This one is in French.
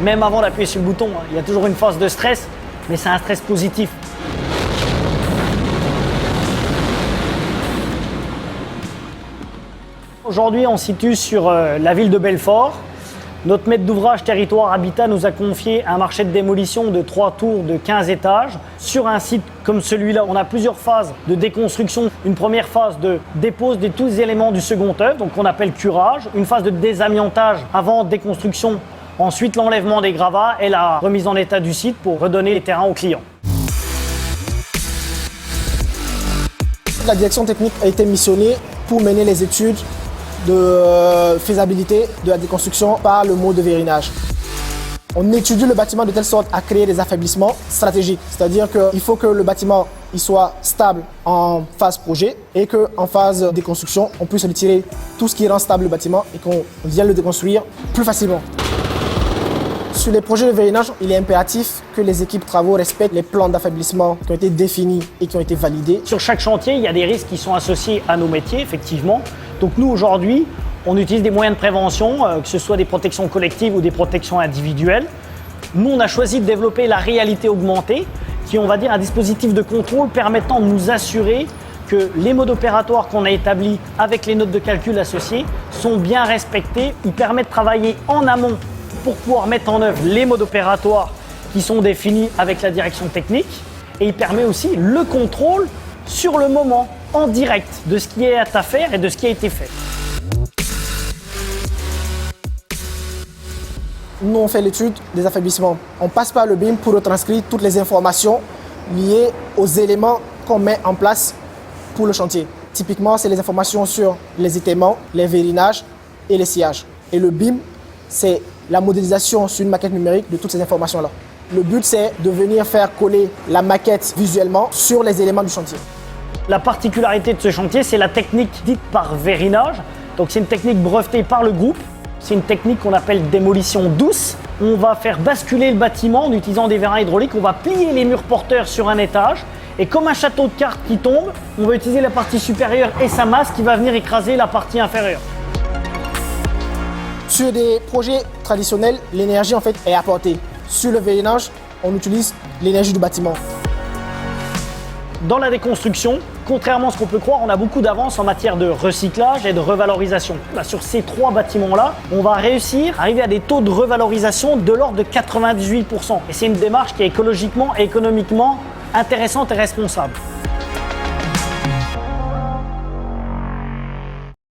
même avant d'appuyer sur le bouton. Il y a toujours une phase de stress, mais c'est un stress positif. Aujourd'hui, on se situe sur la ville de Belfort. Notre maître d'ouvrage Territoire Habitat nous a confié un marché de démolition de 3 tours de 15 étages. Sur un site comme celui-là, on a plusieurs phases de déconstruction. Une première phase de dépose de tous les éléments du second œuvre, donc qu'on appelle curage. Une phase de désamiantage avant déconstruction. Ensuite, l'enlèvement des gravats et la remise en état du site pour redonner les terrains aux clients. La direction technique a été missionnée pour mener les études de faisabilité de la déconstruction par le mode de vérinage. On étudie le bâtiment de telle sorte à créer des affaiblissements stratégiques. C'est-à-dire qu'il faut que le bâtiment il soit stable en phase projet et qu'en phase déconstruction, on puisse retirer tout ce qui rend stable le bâtiment et qu'on vienne le déconstruire plus facilement. Sur les projets de vérinage, il est impératif que les équipes travaux respectent les plans d'affaiblissement qui ont été définis et qui ont été validés. Sur chaque chantier, il y a des risques qui sont associés à nos métiers, effectivement. Donc nous, aujourd'hui, on utilise des moyens de prévention, que ce soit des protections collectives ou des protections individuelles. Nous, on a choisi de développer la réalité augmentée, qui est, on va dire, un dispositif de contrôle permettant de nous assurer que les modes opératoires qu'on a établis avec les notes de calcul associées sont bien respectés. Ils permettent de travailler en amont pour pouvoir mettre en œuvre les modes opératoires qui sont définis avec la direction technique. Et il permet aussi le contrôle sur le moment, en direct, de ce qui est à faire et de ce qui a été fait. Nous, on fait l'étude des affaiblissements. On passe par le BIM pour retranscrire toutes les informations liées aux éléments qu'on met en place pour le chantier. Typiquement, c'est les informations sur les étaiements, les vérinages et les sciages. Et le BIM, c'est la modélisation sur une maquette numérique de toutes ces informations-là. Le but, c'est de venir faire coller la maquette visuellement sur les éléments du chantier. La particularité de ce chantier, c'est la technique dite par vérinage. Donc c'est une technique brevetée par le groupe. C'est une technique qu'on appelle démolition douce. On va faire basculer le bâtiment en utilisant des vérins hydrauliques. On va plier les murs porteurs sur un étage. Et comme un château de cartes qui tombe, on va utiliser la partie supérieure et sa masse qui va venir écraser la partie inférieure. Sur des projets traditionnels, l'énergie en fait est apportée. Sur le vérinage, on utilise l'énergie du bâtiment. Dans la déconstruction, contrairement à ce qu'on peut croire, on a beaucoup d'avance en matière de recyclage et de revalorisation. Sur ces 3 bâtiments-là, on va réussir à arriver à des taux de revalorisation de l'ordre de 98%. Et c'est une démarche qui est écologiquement et économiquement intéressante et responsable.